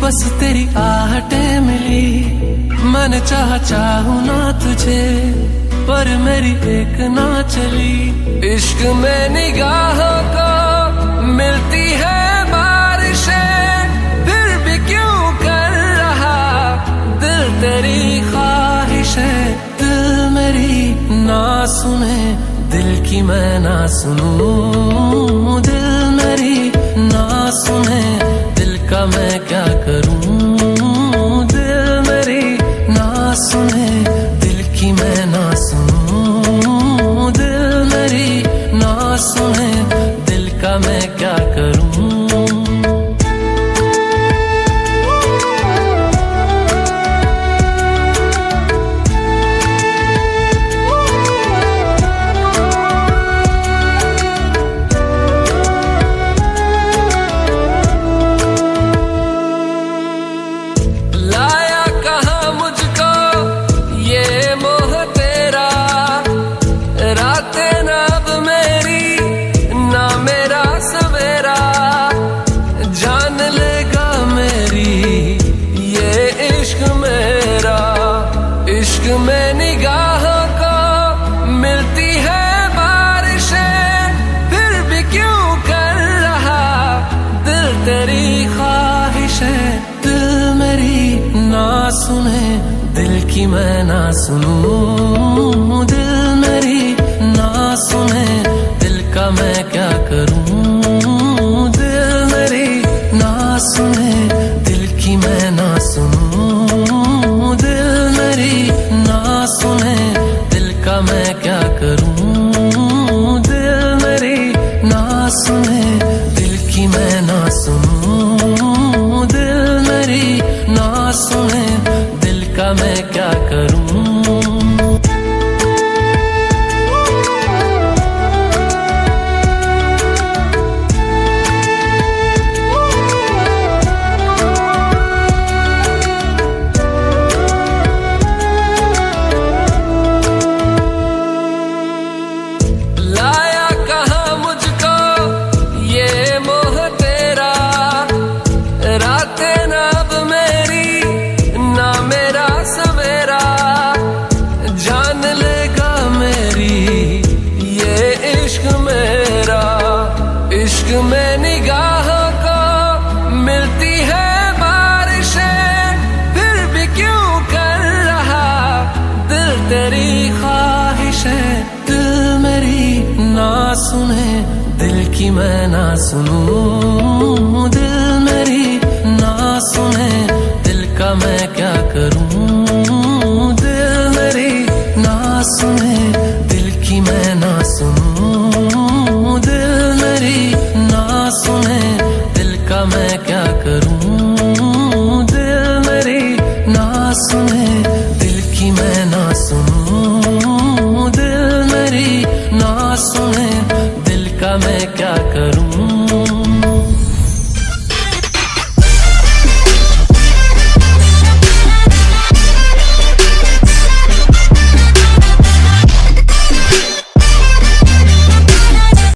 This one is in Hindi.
बस तेरी आहटें मिली, मैंने चाहूं ना तुझे, पर मेरी एक ना चली। इश्क में निगाहों को मिलती है बारिशें, फिर भी क्यों कर रहा दिल तेरी ख्वाहिशें। दिल मेरी ना सुने, दिल की मैं ना सुनूं, दिल मेरी ना सुने, दिल का मैं क्या करूं। दिल मेरी ना सुने, दिल की मैं ना सुनूं, दिल मेरी ना सुने, दिल का मैं क्या करूं। इश्क में निगाहों को मिलती है बारिशें, फिर भी क्यों कर रहा दिल तेरी ख्वाहिशें। दिल मेरी ना सुने, दिल की मैं ना सुनूं, दिल मेरी ना सुने, दिल का मैं क्या करूं। दिल मेरी ना सुने, दिल की मैं ना सुनूं, दिल मेरी ना सुने, दिल का मैं क्या करूं। दिल मेरी ना सुने, दिल की मैं ना सुनूं, दिल मेरी ना सुने, दिल का मैं क्या करूं। इश्क में निगाहों को मिलती है बारिशें, फिर भी क्यों कर रहा दिल तेरी ख्वाहिशें। दिल मेरी ना सुने, दिल की मैं ना सुनूं, दिल मेरी ना सुने, दिल का मैं क्या करूं।